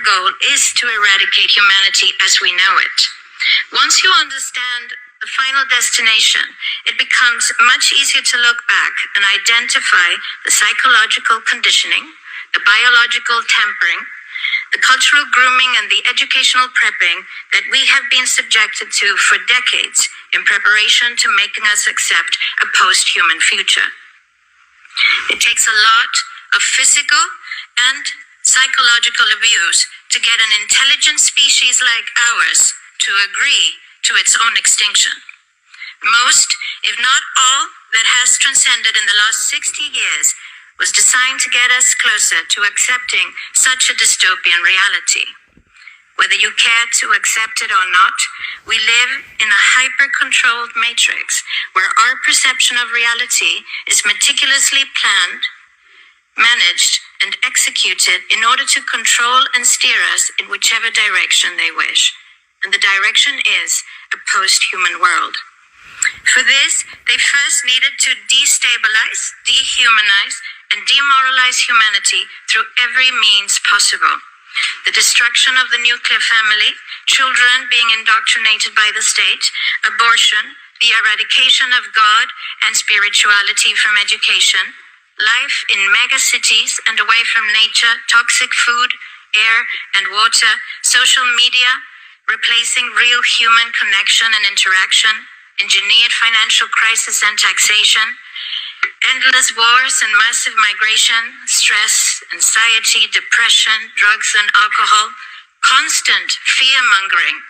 goal is to eradicate humanity as we know it. Once you understand the final destination, it becomes much easier to look back and identify the psychological conditioning, the biological tampering, the cultural grooming, and the educational prepping that we have been subjected to for decades in preparation to making us accept a post-human future. It takes a lot of physical and psychological abuse to get an intelligent species like ours to agree to its own extinction. Most, if not all, that has transcended in the last 60 years was designed to get us closer to accepting such a dystopian reality. Whether you care to accept it or not, we live in a hyper-controlled matrix where our perception of reality is meticulously planned, managed, and executed in order to control and steer us in whichever direction they wish. And the direction is a post-human world. For this, they first needed to destabilize, dehumanize, and demoralize humanity through every means possible. The destruction of the nuclear family, children being indoctrinated by the state, abortion, the eradication of God and spirituality from education, life in megacities and away from nature, toxic food, air, and water, social media, replacing real human connection and interaction, engineered financial crisis and taxation, endless wars and massive migration, stress, anxiety, depression, drugs and alcohol, constant fear-mongering,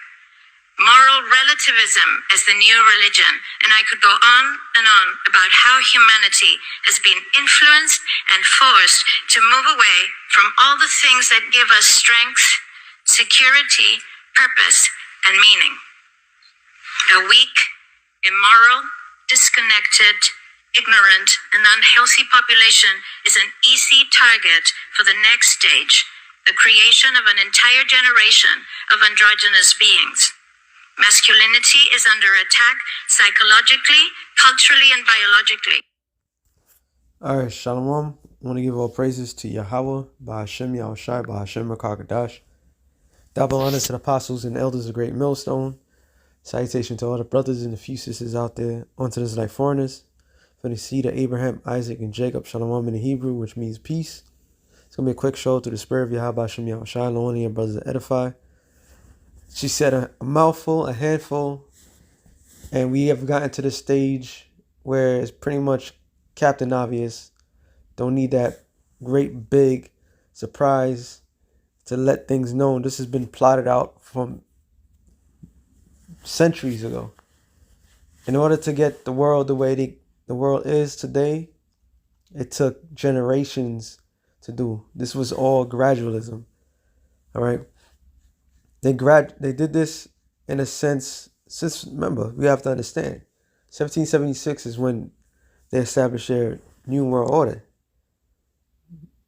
moral relativism as the new religion, and I could go on and on about how humanity has been influenced and forced to move away from all the things that give us strength, security, purpose, and meaning. A weak, immoral, disconnected, ignorant, and unhealthy population is an easy target for the next stage, the creation of an entire generation of androgynous beings. Masculinity is under attack psychologically, culturally, and biologically. All right, Shalom. I want to give all praises to Yahweh, Ba'ashem Yahushai, Ba'ashem Rakakadash. Double honors to the apostles and elders of Great Millstone. Salutation to all the brothers and the few sisters out there onto this life foreigners. For the seed of Abraham, Isaac, and Jacob, Shalom in the Hebrew, which means peace. It's going to be a quick show through the spirit of Yahweh, Ba'ashem Yahushai, Lord, and brothers to edify. She said a mouthful, a handful, and we have gotten to the stage where it's pretty much Captain Obvious. Don't need that great big surprise to let things known. This has been plotted out from centuries ago. In order to get the world the way the world is today, it took generations to do. This was all gradualism. All right. They did this in a sense, since remember, we have to understand, 1776 is when they established their New World Order.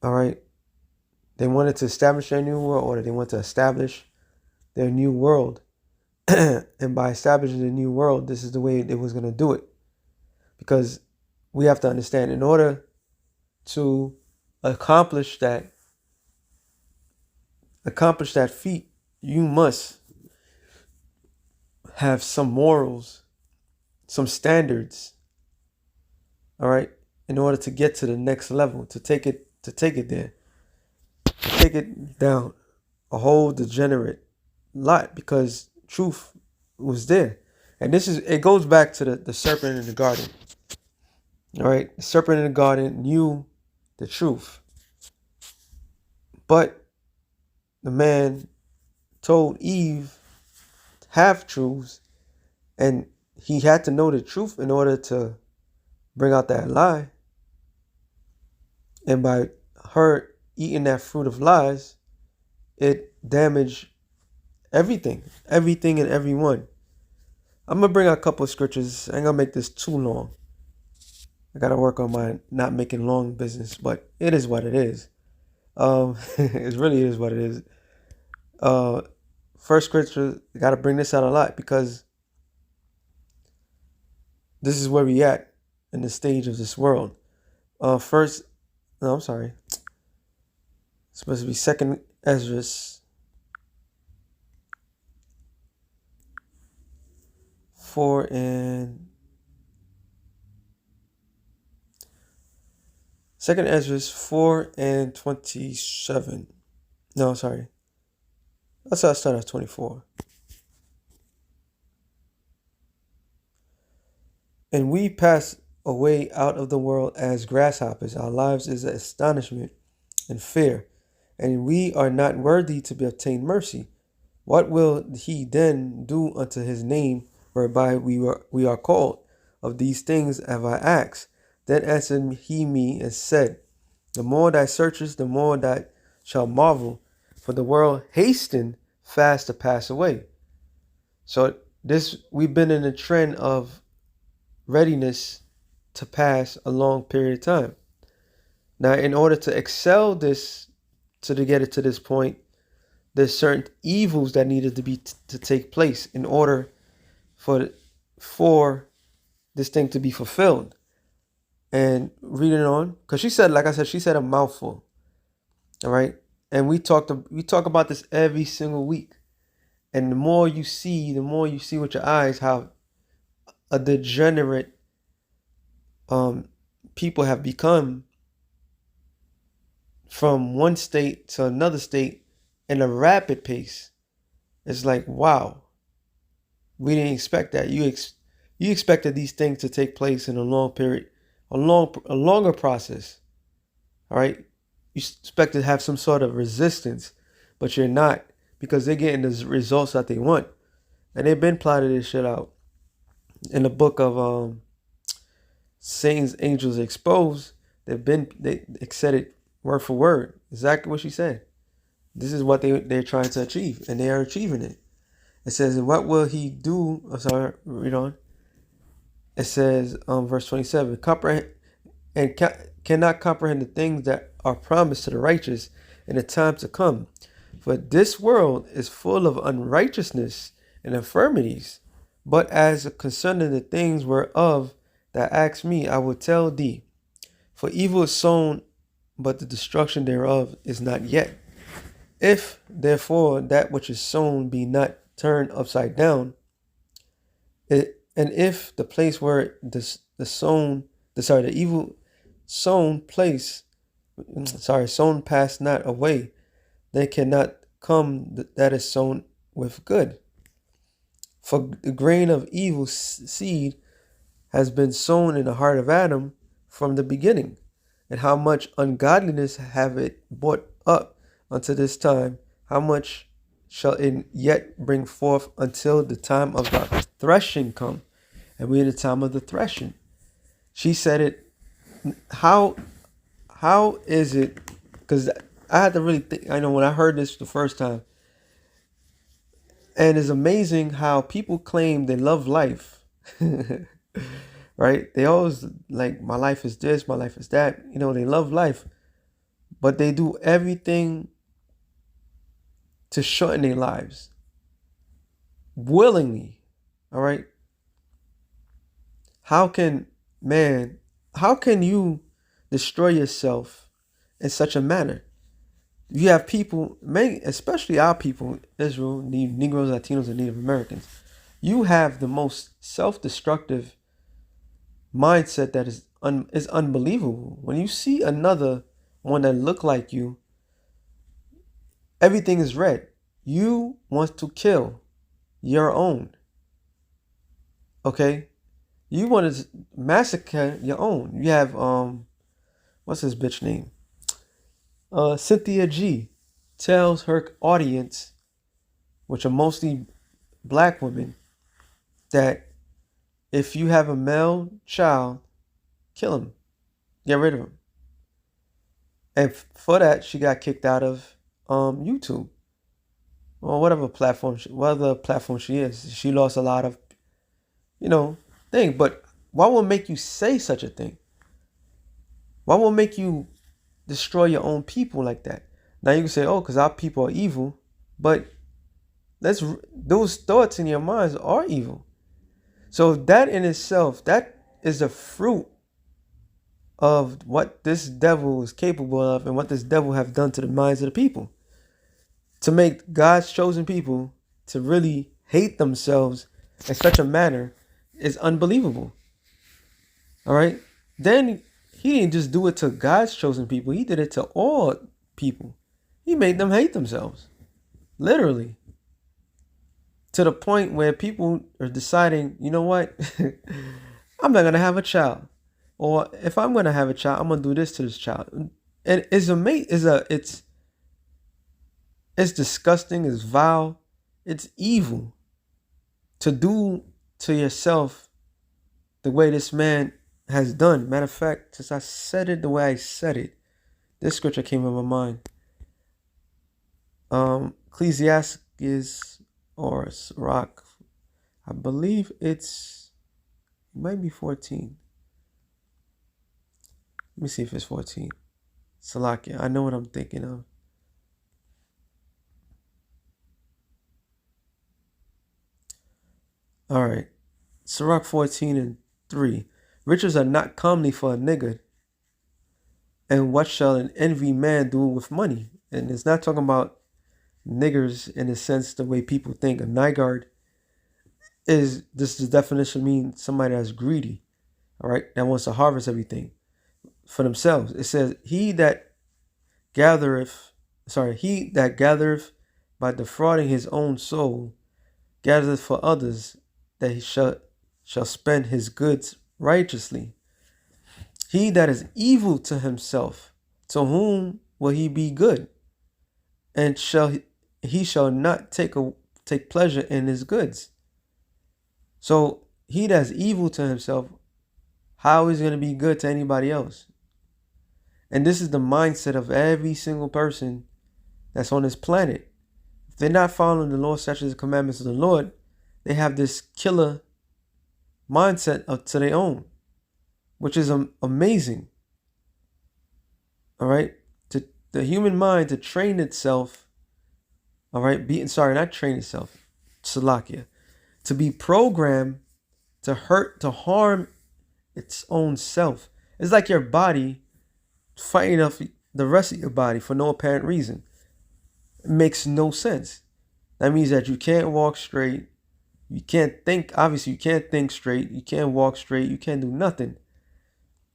All right. They wanted to establish their New World Order. They wanted to establish their new world. And by establishing the new world, this is the way they was going to do it. Because we have to understand, in order to accomplish that feat, you must have some morals, some standards, all right, in order to get to the next level, to take it there, to take it down a whole degenerate lot, because truth was there. And it goes back to the serpent in the garden. All right, the serpent in the garden knew the truth, but the man told Eve half truths, and he had to know the truth in order to bring out that lie. And by her eating that fruit of lies, it damaged everything and everyone. I'm going to bring out a couple of scriptures. I ain't going to make this too long. I got to work on my not making long business, but it is what it is. It really is what it is. First scripture, I got to bring this out a lot because this is where we at in the stage of this world. It's supposed to be 2nd Esdras 4 and 2nd Ezra 4 and 27. No, sorry. Let's start at 24. And we pass away out of the world as grasshoppers. Our lives is astonishment and fear, and we are not worthy to be obtained mercy. What will he then do unto his name, whereby we are called? Of these things have I asked. Then answered he me and said, the more thou searchest, the more thou shalt marvel, for the world hasten fast to pass away. So we've been in a trend of readiness to pass a long period of time. Now, in order to excel this, to get it to this point, there's certain evils that needed to take place in order for this thing to be fulfilled. And reading on, because she said, like I said, she said a mouthful. All right, and we talk about this every single week. And the more you see with your eyes how a degenerate people have become from one state to another state in a rapid pace. It's like, wow, we didn't expect that. You expected these things to take place in a long period, a longer process. All right, you expect to have some sort of resistance, but you're not, because they're getting the results that they want, and they've been plotting this shit out. In the book of Satan's Angels Exposed, they said it word for word, exactly what she said. This is what they're trying to achieve, and they are achieving it. It says, and what will he do? Oh, sorry, read on. It says, verse 27, comprehend and cannot comprehend the things that are promised to the righteous in the time to come. For this world is full of unrighteousness and infirmities. But as concerning the things whereof that ask me, I will tell thee. For evil is sown, but the destruction thereof is not yet. If therefore that which is sown be not turned upside down, and if the place where the evil sown pass not away, then cannot come that is sown with good. For the grain of evil seed has been sown in the heart of Adam from the beginning, and how much ungodliness have it brought up unto this time, how much shall it yet bring forth until the time of the threshing come? And we're in the time of the threshing. She said it. How is it? Because I had to really think. I know when I heard this the first time, and it's amazing how people claim they love life, right? They always like, my life is this, my life is that. You know, they love life, but they do everything to shorten their lives willingly. All right. How can you destroy yourself in such a manner? You have people, especially our people, Israel, Negroes, Latinos, and Native Americans. You have the most self-destructive mindset that is unbelievable. When you see another one that look like you, everything is red. You want to kill your own. Okay? You want to massacre your own. You have what's his bitch name? Cynthia G tells her audience, which are mostly black women, that if you have a male child, kill him, get rid of him. And for that, she got kicked out of YouTube or whatever platform she is. She lost a lot of, thing. But what will make you say such a thing? What will make you destroy your own people like that? Now you can say, oh, because our people are evil, but those thoughts in your minds are evil. So that in itself, that is the fruit of what this devil is capable of and what this devil have done to the minds of the people, to make God's chosen people to really hate themselves in such a manner is unbelievable. All right. Then he didn't just do it to God's chosen people. He did it to all people. He made them hate themselves. Literally. To the point where people are deciding, you know what? I'm not going to have a child. Or if I'm going to have a child, I'm going to do this to this child. And it's amazing. It's disgusting. It's vile. It's evil to do to yourself the way this man has done. Matter of fact, since I said it the way I said it, this scripture came in my mind. Ecclesiastes or Sirach, I believe it might be 14. Let me see if it's 14. Salakia, I know what I'm thinking of. All right. Sirach 14:3. Riches are not comely for a nigger. And what shall an envy man do with money? And it's not talking about niggers in a sense the way people think. A niggard is, this the definition means somebody that's greedy. All right. That wants to harvest everything for themselves. It says, he that gathereth by defrauding his own soul, gathereth for others, that he shall spend his goods righteously. He that is evil to himself, to whom will he be good? And he shall not take pleasure in his goods. So he that's evil to himself, how is he going to be good to anybody else? And this is the mindset of every single person that's on this planet. If they're not following the Lord, such as the commandments of the Lord, they have this killer mindset to their own, which is amazing. All right. To the human mind to train itself. All right. Not train itself. Salakia. To be programmed to harm its own self. It's like your body fighting off the rest of your body for no apparent reason. It makes no sense. That means that you can't walk straight. You can't think. Obviously, you can't think straight. You can't walk straight. You can't do nothing.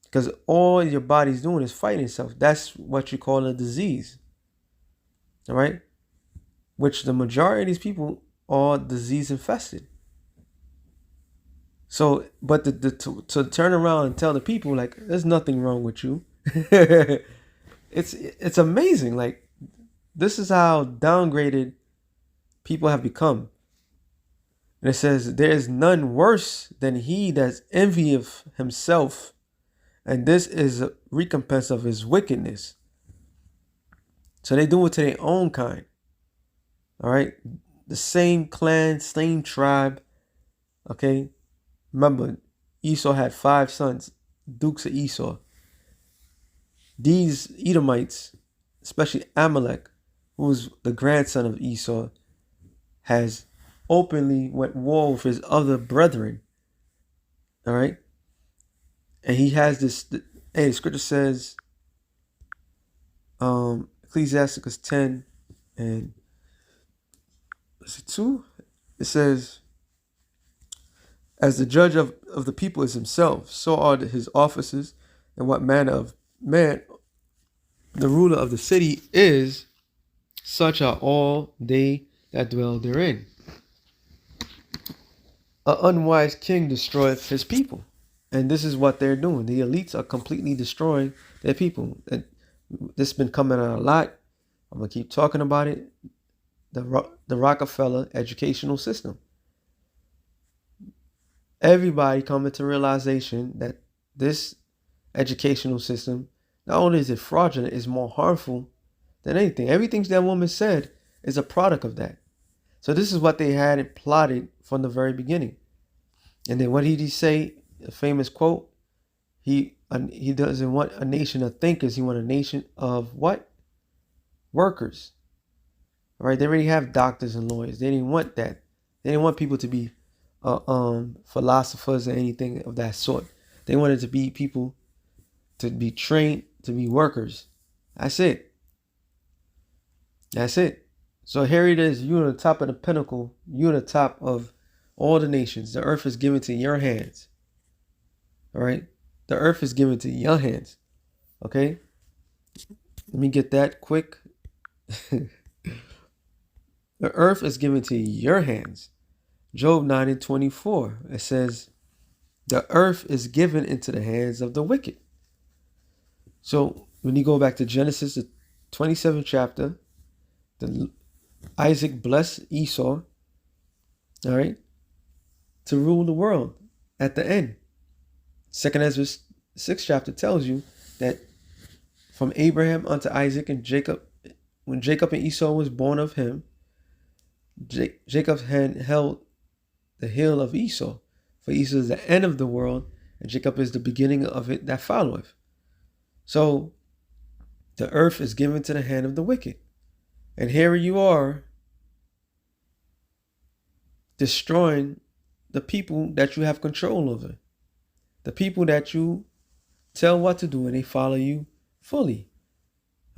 Because all your body's doing is fighting itself. That's what you call a disease. All right? Which the majority of these people are disease infested. So, but to turn around and tell the people, like, there's nothing wrong with you. It's amazing. Like, this is how downgraded people have become. And it says, there is none worse than he that's envieth himself, and this is a recompense of his wickedness. So they do it to their own kind. All right. The same clan, same tribe. Okay. Remember, Esau had 5 sons, dukes of Esau. These Edomites, especially Amalek, who was the grandson of Esau, has openly went war with his other brethren. All right. And he has this, the scripture says, Ecclesiasticus 10 and 2, it says, as the judge of the people is himself, so are his officers, and what manner of man the ruler of the city is, such are all they that dwell therein. An unwise king destroyeth his people. And this is what they're doing. The elites are completely destroying their people. And this has been coming out a lot. I'm going to keep talking about it. The Rockefeller educational system. Everybody coming to realization that this educational system, not only is it fraudulent, it's more harmful than anything. Everything that woman said is a product of that. So this is what they had plotted from the very beginning. And then what did he say? A famous quote. He doesn't want a nation of thinkers. He wants a nation of what? Workers. All right. They already have doctors and lawyers. They didn't want that. They didn't want people to be philosophers or anything of that sort. They wanted to be people to be trained to be workers. That's it. That's it. So here it is. You're on the top of the pinnacle. You're on the top of All the nations. The earth is given to your hands. All right? The earth is given to your hands. Okay? Let me get that quick. The earth is given to your hands. Job 9:24. It says, the earth is given into the hands of the wicked. So when you go back to Genesis, the 27th chapter, Isaac blessed Esau, all right, to rule the world at the end. 2nd Ezra 6th chapter tells you that from Abraham unto Isaac and Jacob, when Jacob and Esau was born of him, Jacob had held the heel of Esau. For Esau is the end of the world, and Jacob is the beginning of it that followeth. So the earth is given to the hand of the wicked. And here you are destroying the people that you have control over. The people that you tell what to do and they follow you fully.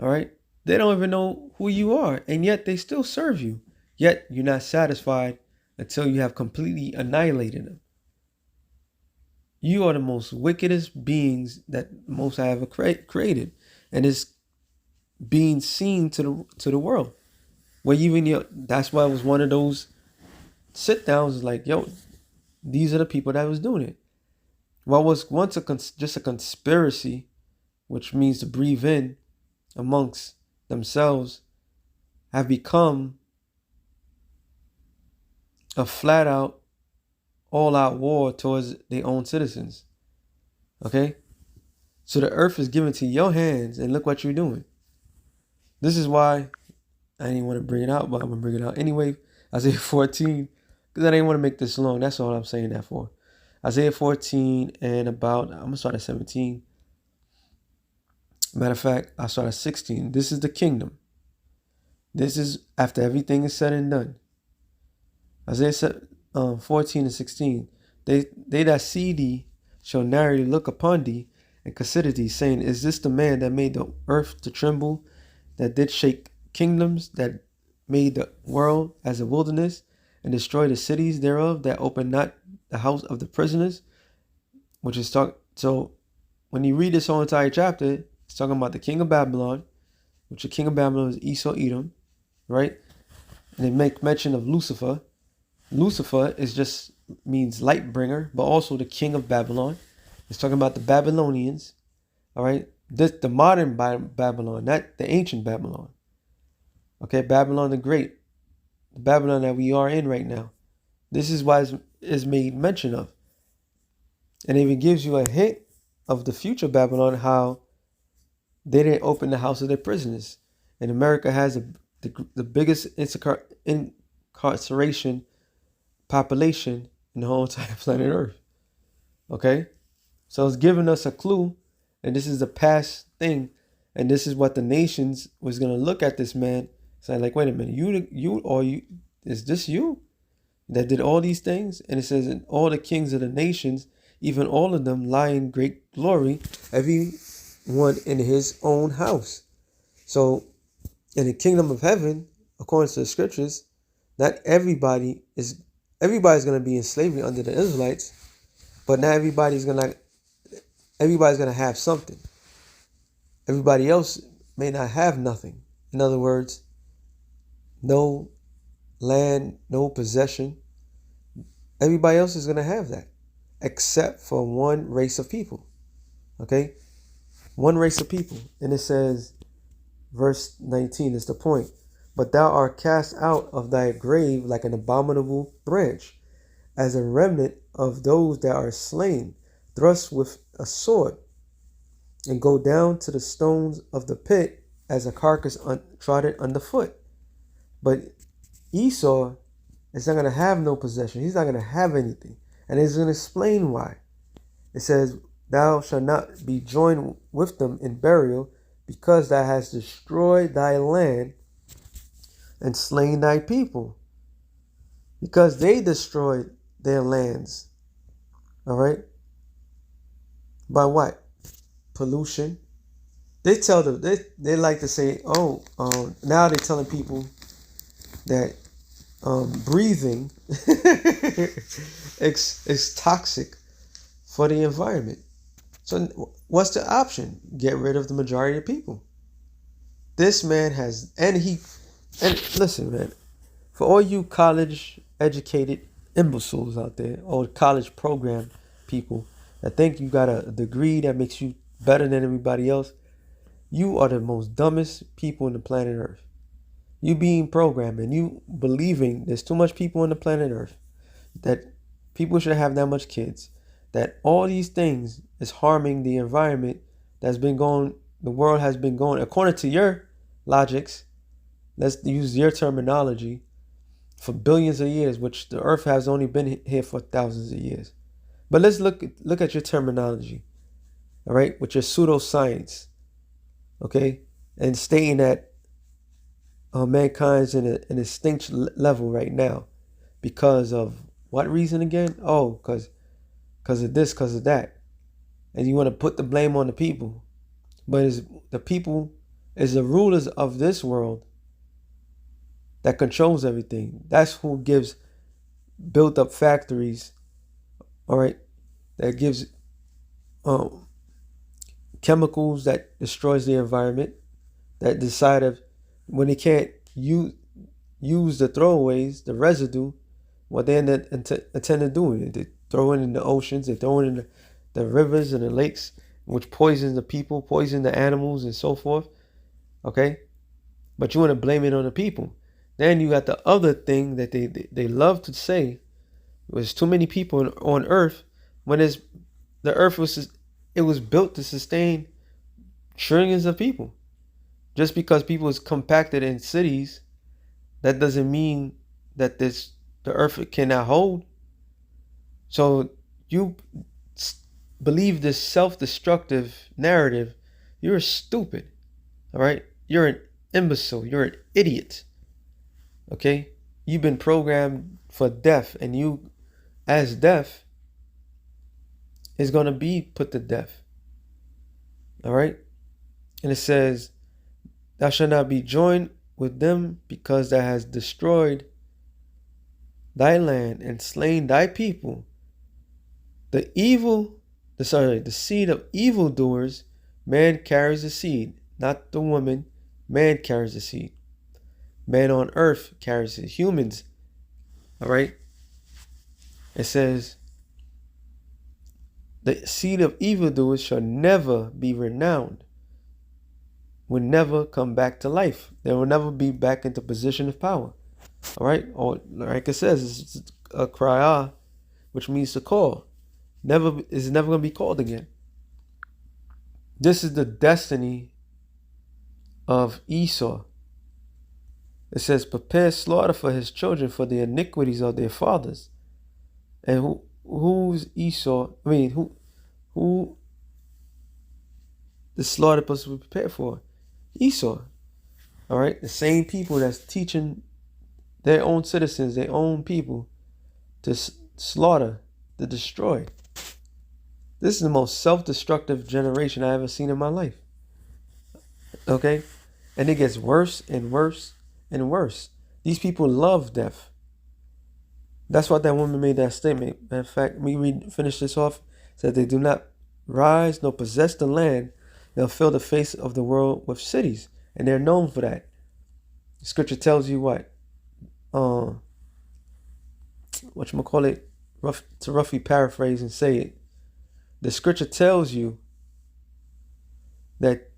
All right? They don't even know who you are, and yet they still serve you. Yet you're not satisfied until you have completely annihilated them. You are the most wickedest beings that Most High ever created, and it's being seen to the world. Where even that's why it was one of those sit downs. Like, yo, these are the people that was doing it. What was once just a conspiracy, which means to breathe in amongst themselves, have become a flat out, all out war towards their own citizens. Okay? So the earth is given to your hands, and look what you're doing. This is why I didn't want to bring it out, but I'm going to bring it out anyway. Isaiah 14, because I didn't want to make this long. That's all I'm saying that for. Isaiah 14 and I'm going to start at 17. Matter of fact, I'll start at 16. This is the kingdom. This is after everything is said and done. Isaiah 14 and 16. They that see thee shall narrowly look upon thee and consider thee, saying, is this the man that made the earth to tremble, that did shake kingdoms, that made the world as a wilderness, and destroyed the cities thereof, that opened not the house of the prisoners? Which is so when you read this whole entire chapter, it's talking about the king of Babylon, which the king of Babylon is Esau Edom, right? And they make mention of Lucifer. Lucifer means light bringer, but also the king of Babylon. It's talking about the Babylonians, all right? The modern Babylon, not the ancient Babylon. Okay, Babylon the Great, the Babylon that we are in right now. This is why it's made mention of. And it even gives you a hint of the future Babylon, how they didn't open the house of their prisoners. And America has the biggest incarceration population in the whole entire planet Earth. Okay? So it's giving us a clue, and this is the past thing, and this is what the nations was going to look at this man, saying like, wait a minute, you is this you that did all these things? And it says, and all the kings of the nations, even all of them, lie in great glory, every one in his own house. So in the kingdom of heaven, according to the scriptures, not everybody's going to be in slavery under the Israelites, but not everybody's going to have something. Everybody else may not have nothing. In other words, no land, no possession. Everybody else is going to have that, except for one race of people. Okay? One race of people. And it says, verse 19 is the point. But thou art cast out of thy grave like an abominable branch, as a remnant of those that are slain, thrust with a sword, and go down to the stones of the pit as a carcass trodden underfoot. But Esau is not going to have no possession. He's not going to have anything. And it's going to explain why. It says, thou shalt not be joined with them in burial, because thou hast destroyed thy land and slain thy people. Because they destroyed their lands. All right? By what? Pollution. They tell them, they like to say, now they're telling people that breathing it's toxic for the environment. So what's the option? Get rid of the majority of people. This man has, and listen, man, for all you college educated imbeciles out there, or college program people that think you got a degree that makes you better than everybody else, you are the most dumbest people on the planet Earth. You being programmed and you believing there's too much people on the planet Earth, that people should have that much kids, that all these things is harming the environment that's been going, the world has been going, according to your logics, let's use your terminology, for billions of years, which the earth has only been here for thousands of years. But let's look at your terminology, all right, with your pseudoscience, okay, and stating that mankind's in an extinct level right now because of what reason again? Oh, because of this, because of that. And you want to put the blame on the people. But it's the people, is the rulers of this world that controls everything. That's who gives built up factories, all right, that gives chemicals that destroys the environment, that decide of when they can't use the throwaways, the residue, what they intend to do, they throw it in the oceans, they throw it in the rivers and the lakes, which poisons the people, poison the animals and so forth, okay? But you want to blame it on the people. Then you got the other thing that they love to say, was too many people on earth, when the earth was built to sustain trillions of people. Just because people is compacted in cities, that doesn't mean that the earth cannot hold. So you believe this self-destructive narrative, you're stupid, all right? You're an imbecile. You're an idiot, okay? You've been programmed for death, and you, as death, is going to be put to death, all right? And it says, thou shalt not be joined with them, because thou hast destroyed thy land and slain thy people. The seed of evildoers, man carries the seed, not the woman. Man carries the seed. Man on earth carries it. Humans, all right? It says, the seed of evildoers shall never be renowned, will never come back to life. They will never be back into position of power. All right? Or like it says, it's a cry, which means to call. Is never going to be called again. This is the destiny of Esau. It says, prepare slaughter for his children for the iniquities of their fathers. And who's Esau? I mean, who the slaughter supposed to be prepared for? Esau. All right? The same people that's teaching their own citizens, their own people, to slaughter, to destroy. This is the most self-destructive generation I ever seen in my life. Okay? And it gets worse and worse and worse. These people love death. That's why that woman made that statement. In fact, finish this off. Said they do not rise nor possess the land. They'll fill the face of the world with cities. And they're known for that. The scripture tells you what? Whatchamacallit? To roughly paraphrase and say it. The scripture tells you that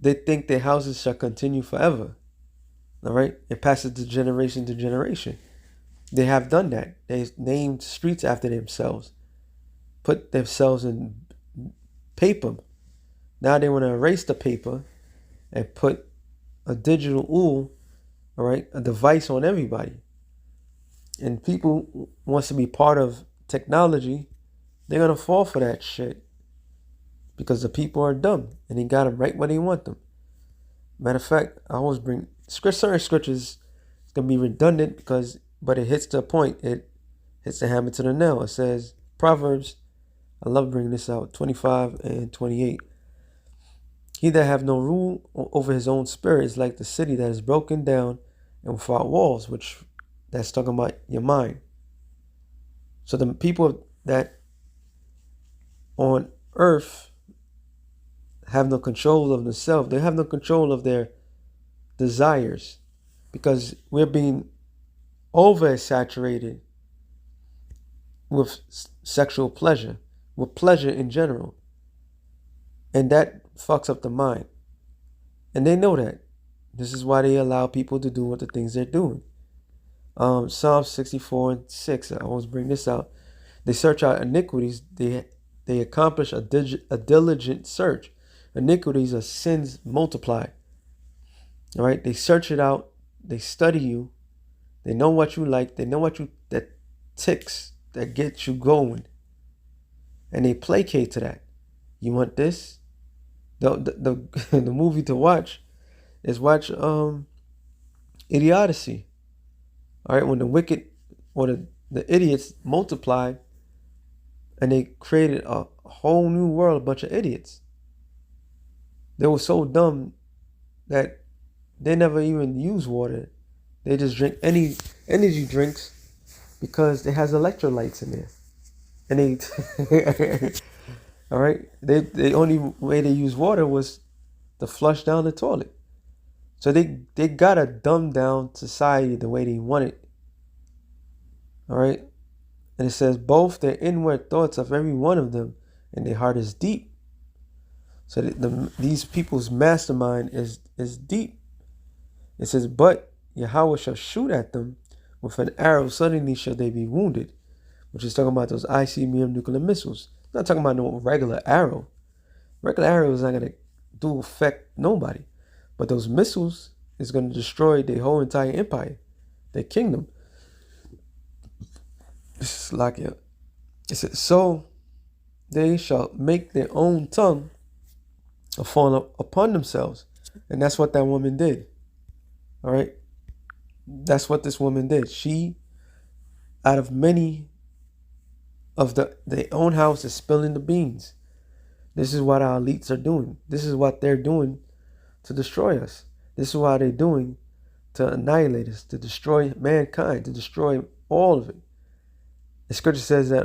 they think their houses shall continue forever. All right? It passes to generation. They have done that. They named streets after themselves, put themselves in paper. Now they want to erase the paper and put a digital all right, a device on everybody. And people wants to be part of technology, they're going to fall for that shit because the people are dumb and they got them right where they want them. Matter of fact, I always bring certain scriptures. It's going to be redundant but it hits the point. It hits the hammer to the nail. It says, Proverbs, I love bringing this out, 25 and 28. He that have no rule over his own spirit is like the city that is broken down and without walls, which that's talking about your mind. So the people that on earth have no control of themselves, they have no control of their desires, because we're being oversaturated with sexual pleasure, with pleasure in general. And that fucks up the mind. And they know that. This is why they allow people to do what the things they're doing. Psalm 64:6, I always bring this out. They search out iniquities, they accomplish a diligent search. Iniquities are sins multiplied. All right, they search it out, they study you, they know what you like, they know what you that ticks, that gets you going, and they placate to that. You want this? The movie to watch is watch Idiocy. All right, when the wicked or the idiots multiplied and they created a whole new world, a bunch of idiots. They were so dumb that they never even use water. They just drink any energy drinks because it has electrolytes in there. And they all right, the only way they use water was to flush down the toilet. So they gotta dumb down society the way they want it. All right, and it says both their inward thoughts of every one of them and their heart is deep. So these people's mastermind is deep. It says, but Yahweh shall shoot at them with an arrow, suddenly shall they be wounded, which is talking about those ICBM nuclear missiles. Not talking about no regular arrow. Regular arrow is not going to do affect nobody. But those missiles is going to destroy their whole entire empire, their kingdom. This is like it. It says, so they shall make their own tongue fall upon themselves. And that's what that woman did. All right. That's what this woman did. She, out of many of their own house, is spilling the beans. This is what our elites are doing. This is what they're doing to destroy us. This is what they're doing to annihilate us, to destroy mankind, to destroy all of it. The scripture says that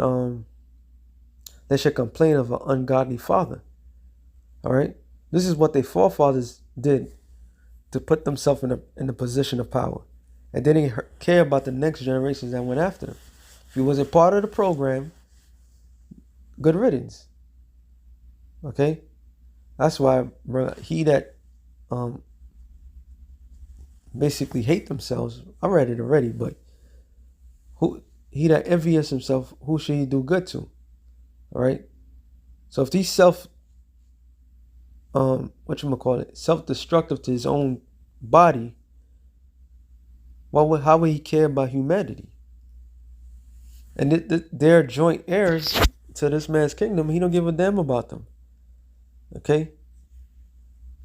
they should complain of an ungodly father. All right. This is what their forefathers did to put themselves in a position of power. And they didn't care about the next generations that went after them. If you wasn't part of the program, good riddance. Okay? That's why, bro, he that basically hate themselves, I read it already, but he that envious himself, who should he do good to? All right? So if these self-destructive to his own body, how would he care about humanity? And they're joint heirs to this man's kingdom. He don't give a damn about them. Okay?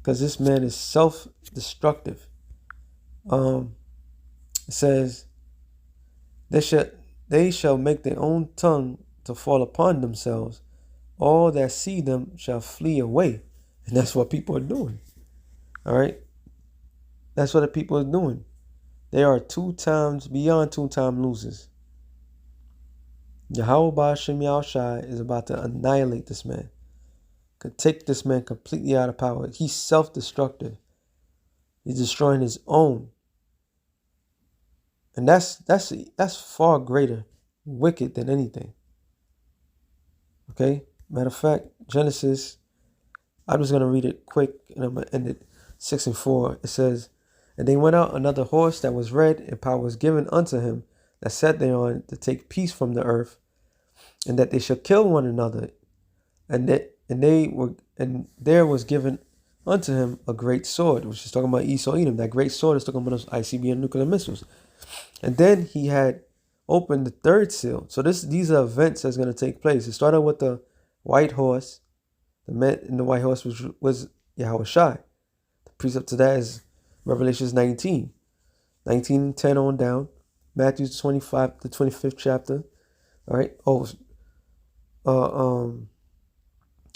Because this man is self-destructive. It says, they shall make their own tongue to fall upon themselves. All that see them shall flee away. And that's what people are doing. All right? That's what the people are doing. They are beyond 2-time losers. Yahweh Ba'ashem Yahushai is about to annihilate this man. Could take this man completely out of power. He's self-destructive. He's destroying his own. And that's far greater wicked than anything. Okay? Matter of fact, Genesis, I'm just going to read it quick and I'm going to end it 6 and 4. It says, and they went out another horse that was red, and power was given unto him that sat thereon to take peace from the earth, and that they should kill one another, and there was given unto him a great sword, which is talking about Esau Edom. That great sword is talking about those ICBM nuclear missiles. And then he had opened the third seal. So these are events that's going to take place. It started with the white horse. The man in the white horse was Yahushai. The precept to that is Revelations 19 and 10 on down. Matthew 25, the 25th chapter. All right.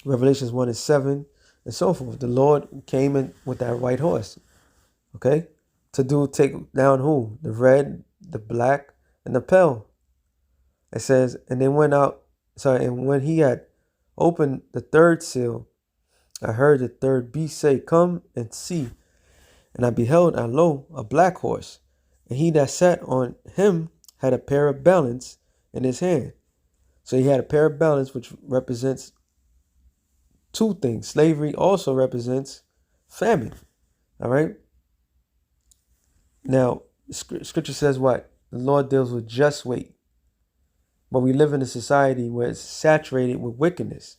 Revelations 1 and 7 and so forth. The Lord came in with that white horse. Okay. To take down who? The red, the black, and the pale. It says, and they went out, and when he had opened the third seal, I heard the third beast say, Come and see. And I beheld, and lo, a black horse, and he that sat on him had a pair of balance in his hand. So he had a pair of balance, which represents two things. Slavery also represents famine. All right. Now, scripture says what? The Lord deals with just weight. But we live in a society where it's saturated with wickedness.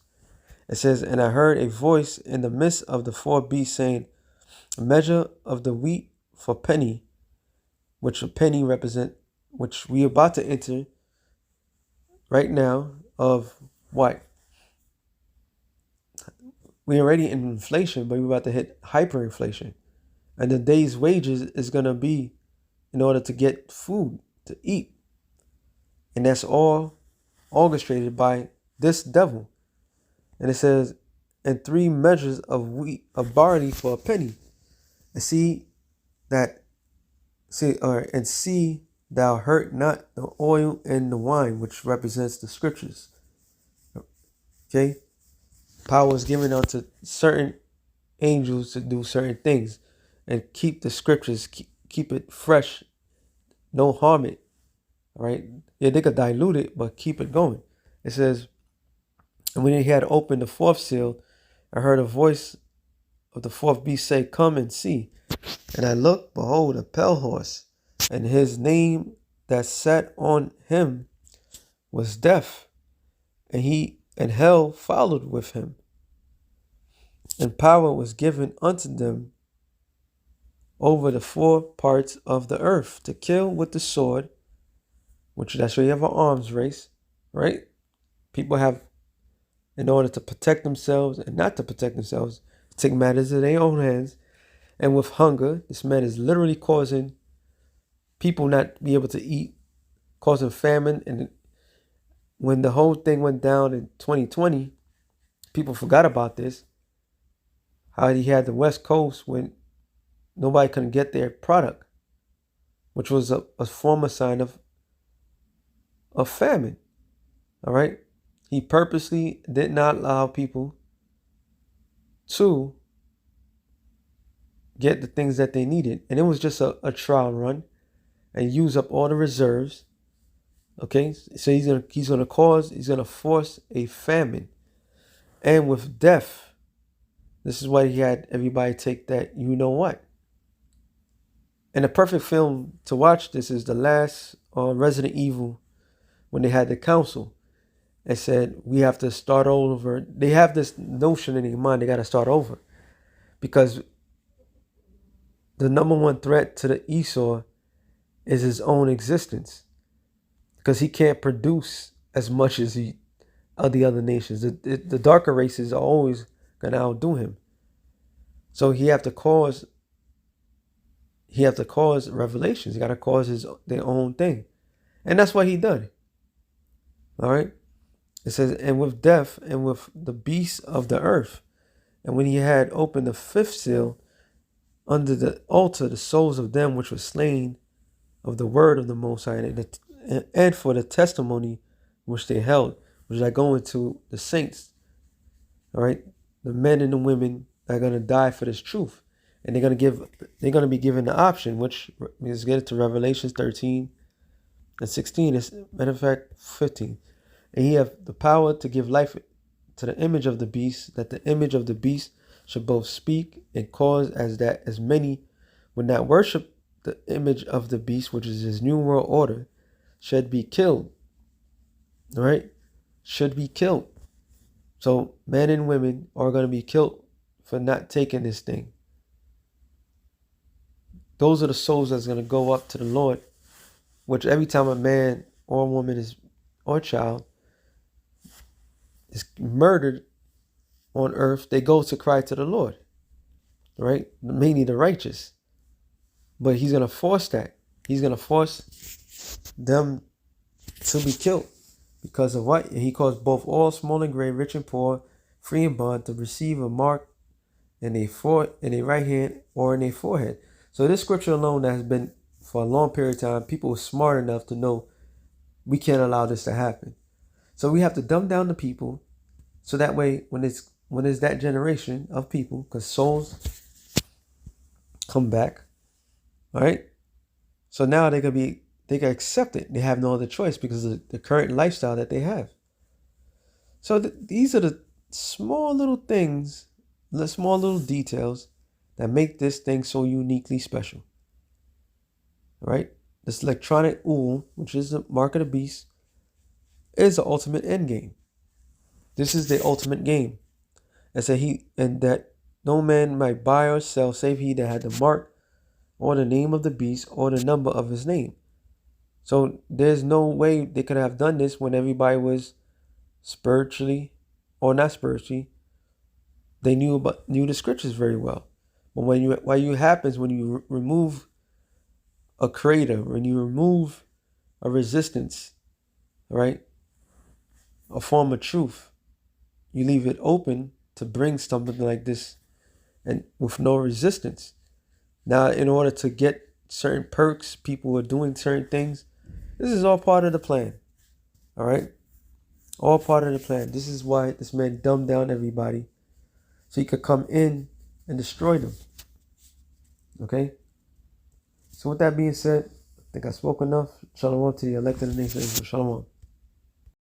It says, and I heard a voice in the midst of the four beasts saying, a measure of the wheat for penny, which a penny represent, which we are about to enter right now of what? We're already in inflation, but we're about to hit hyperinflation. And the day's wages is going to be in order to get food to eat. And that's all orchestrated by this devil. And it says, and 3 measures of wheat, of barley for a penny. And see thou hurt not the oil and the wine, which represents the scriptures. Okay? Power is given unto certain angels to do certain things and keep the scriptures, keep it fresh, don't harm it. All right? Yeah, they could dilute it, but keep it going. It says, and when he had opened the 4th seal, I heard a voice of the 4th beast say, Come and see. And I looked, behold, a pale horse, and his name that sat on him was Death, and hell followed with him. And power was given unto them over the 4 parts of the earth to kill with the sword, which that's where you have an arms race, right? People have, in order to protect themselves and not to protect themselves, take matters in their own hands. And with hunger, this man is literally causing people not be able to eat, causing famine. And when the whole thing went down in 2020, people forgot about this. How he had the West Coast when nobody couldn't get their product, which was a former sign of famine. All right. He purposely did not allow people to get the things that they needed. And it was just a trial run and use up all the reserves. Okay. So he's gonna force a famine. And with death, this is why he had everybody take that, you know what? And the perfect film to watch this is the last Resident Evil, when they had the council. They said, we have to start over. They have this notion in their mind, they got to start over. Because the number one threat to the Esau is his own existence. Because he can't produce as much as the other nations. The darker races are always going to outdo him. So he have to cause revelations. He got to cause their own thing. And that's what he done. All right. It says, and with death and with the beasts of the earth. And when he had opened the 5th seal, under the altar, the souls of them which were slain of the word of the Most High, and for the testimony which they held, which I go into the saints. All right. The men and the women that are going to die for this truth. And they're going to be given the option, which is get to Revelation 13 and 16. As a matter of fact, 15. And he have the power to give life to the image of the beast, that the image of the beast should both speak and cause as many would not worship the image of the beast, which is his new world order, should be killed. All right? Should be killed. So men and women are going to be killed for not taking this thing. Those are the souls that's going to go up to the Lord, which every time a man or a woman or child is murdered on earth, they go to cry to the Lord, right? Mainly the righteous. But he's going to force that. He's going to force them to be killed because of what? He caused both all, small and great, rich and poor, free and bond, to receive a mark in their right hand or in their forehead. So this scripture alone that has been for a long period of time, people were smart enough to know we can't allow this to happen. So we have to dumb down the people, so that way when it's that generation of people, because souls come back, all right? So now they can accept it. They have no other choice because of the current lifestyle that they have. So these are the small little things, the small little details that make this thing so uniquely special. All right? This electronic ool, which is the mark of the beast, is the ultimate end game. This is the ultimate game. And that no man might buy or sell save he that had the mark or the name of the beast or the number of his name. So there's no way they could have done this when everybody was spiritually, or not spiritually, they knew the scriptures very well. But when you remove a creator, when you remove a resistance, right, a form of truth, you leave it open to bring something like this, and with no resistance. Now, in order to get certain perks, people are doing certain things. This is all part of the plan. All right? All part of the plan. This is why this man dumbed down everybody, so he could come in and destroy them. Okay? So with that being said, I think I spoke enough. Shalom to the elected nation. Shalom.